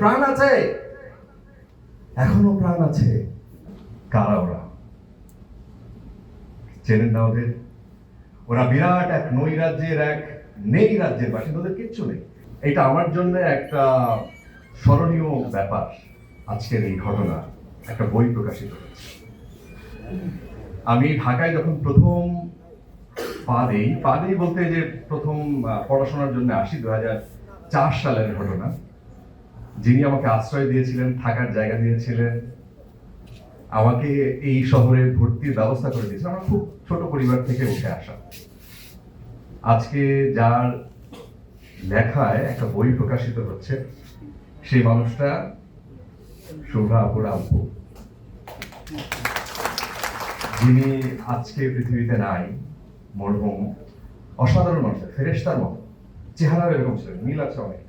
প্রাণ আছে, এখনো প্রাণ আছে। কারা ওরা? চেনেন না ওদের? ওরা বিরাট এক নৈরাজ্যের, এক নেই রাজ্যের বাসিন্দা, ওদের কিচ্ছু নেই। এটা আমার জন্য একটা স্মরণীয় ব্যাপার। আজকের এই ঘটনা, একটা বই প্রকাশিত হচ্ছে। আমি ঢাকায় যখন প্রথম পা দেই বলতে যে প্রথম পড়াশোনার জন্য আসি, 2004 সালের ঘটনা। যিনি আমাকে আশ্রয় দিয়েছিলেন, থাকার জায়গা দিয়েছিলেন, আমাকে এই শহরে ভর্তির ব্যবস্থা করে দিয়েছিলেন, আমার খুব ছোট পরিবার থেকে উঠে আসা। আজকে যার লেখায় একটা বই প্রকাশিত হচ্ছে, সেই মানুষটা শুভ্রা আপুর আব্বু, যিনি আজকে পৃথিবীতে নাই। মরহুম অসাধারণ মানুষ, ফেরেশতার মতো চেহারা, এরকম ছিলেন, মিল আছে অনেকটা।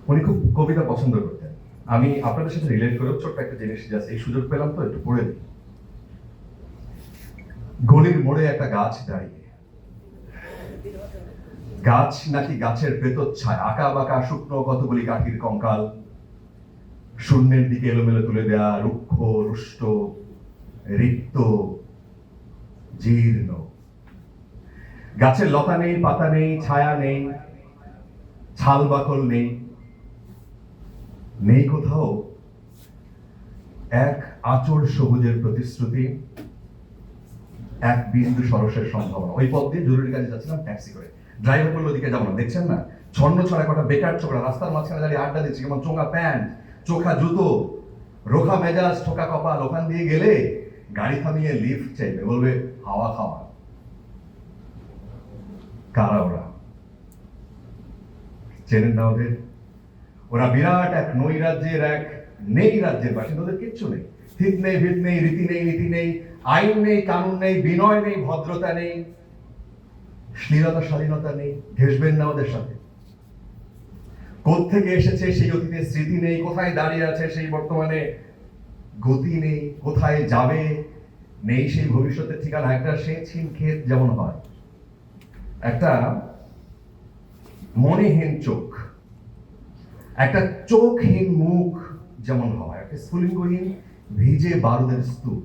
উনি খুব কবিতা পছন্দ করতেন। আমি আপনাদের সাথে রিলেট করে ছোট্ট একটা জিনিস জাস্ট এই সুযোগ পেলাম তো একটু পড়ে দিই। গলির মোড়ে একটা গাছ দাঁড়িয়ে, গাছ নাকি গাছের প্রেতচ্ছায়, আঁকা বাঁকা শুকনো কতগুলি কাঠির কঙ্কাল, শূন্যের দিকে এলোমেলো তুলে দেয়া, রুক্ষ রুষ্ট রিক্ত জীর্ণ। গাছের লতা নেই, পাতা নেই, ছায়া নেই, ছাল বাকল নেই, নেই কোথাও এক আঁচড় সবুজের প্রতিশ্রুতি, এক বিন্দু সরসের সম্ভাবনা। ওই পথ দিয়ে জরুরি কাজে যাচ্ছিলাম ট্যাক্সি করে, ড্রাইভার বললো ওদিকে যাবো না, দেখছেন না ছন্ন ছড়া কটা বেকার ছোকরা রাস্তার মাঝখানে দাঁড়িয়ে আড্ডা দিচ্ছে, কেমন চোঙা প্যান্ট, চোখা জুতো, রোখা মেজাজ, ঠোকা কপাল। ওখান দিয়ে গেলে গাড়ি থামিয়ে লিফট চাইবে, বলবে হাওয়া খাওয়া। কারা ওরা? চেনেন না ওদের? ওরা বিরাট এক নৈরাজ্যের, এক নেই রাজ্যের বাসিন্দা, ওদের কিচ্ছু নেই। ঠিক নেই, ভিত নেই, রীতি নেই, নীতি নেই, আইন নেই, কানুন নেই, বিনয় নেই, ভদ্রতা নেই, শ্লীলতা স্বাধীনতা নেই। ঘেসবেন না ওদের সাথে। কোত্থেকে এসেছে সেই অতীতের স্মৃতি নেই, কোথায় দাঁড়িয়ে আছে সেই বর্তমানে গতি নেই, কোথায় যাবে নেই সেই ভবিষ্যতের ঠিকানা। একটা সেচহীন ক্ষেত যেমন হয়, একটা মনেহীন চোখ, একটা চোখহীন মুখ যেমন হয়, একটা স্ফুলিঙ্গহীন ভিজে বারুদের স্তূপ।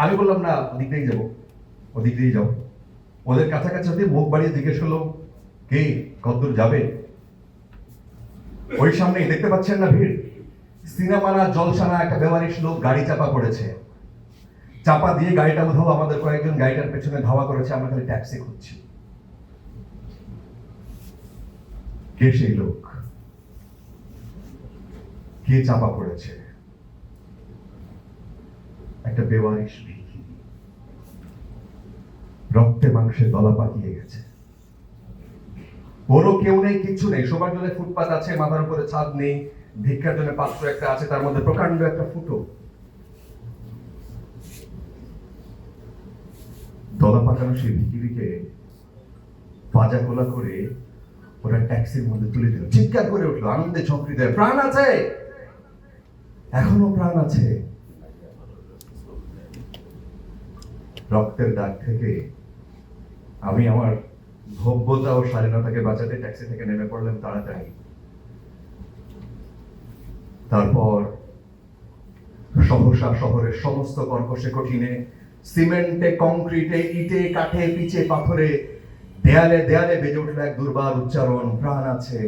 আমি বললাম না ওদিক দিয়েই যাবো, ওদিক দিয়েই যাবো। ওদের কাছাকাছি হতে মুখ বাড়িয়ে জিজ্ঞেস করলো, কে কতদূর যাবে? ওই সামনে দেখতে পাচ্ছেন না ভিড়? সিনেমানা জলসানা একটা বেওয়ারিশ লোক গাড়ি চাপা পড়েছে, চাপা দিয়ে গাড়িটা কোথাও আমাদের কয়েকজন গাড়িটার পেছনে ধাওয়া করেছে। আমরা খালি ট্যাক্সি খুঁজছি। কে সেই লোক? কে চাপা পড়েছে? একটা বেওয়ারিশ ভিখিরি, রক্তে মাংসে দলা পাকিয়ে গেছে। ওরও কেউ নেই, কিচ্ছু নেই। সবার জন্য ফুটপাত আছে, মাথার উপরে ছাদ নেই, ভিক্ষার জন্য পাত্র একটা আছে, তার মধ্যে প্রকাণ্ড একটা ফুটো। দলা পাকানো সেই ভিখিরিকে পাজা কোলা করে ওরা ট্যাক্সির মধ্যে তুলে দিল। চিৎকার করে উঠলো, আনন্দে ঝঁকড়ি দেয়, প্রাণ আছে, এখনো প্রাণ আছে। রক্তের দাগ থেকে আমি আমার ভব্যতা ও স্বাধীনতাকে বাঁচাতে ট্যাক্সি থেকে নেমে পড়লাম তাড়াতাড়ি। তারপর সহসা শহরের সমস্ত কর্কশে কঠিনে, সিমেন্টে, কংক্রিটে, ইটে, কাঠে, পিচে, পাথরে, দেয়ালে দেয়ালে বেজে উঠল এক দুর্বার উচ্চারণ, প্রাণ আছে,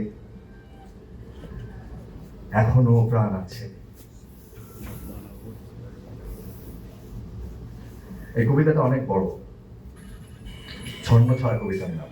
এখনো প্রাণ আছে। এই কবিতাটা অনেক বড়, ছন্ন ছড়া কবিতার নাম।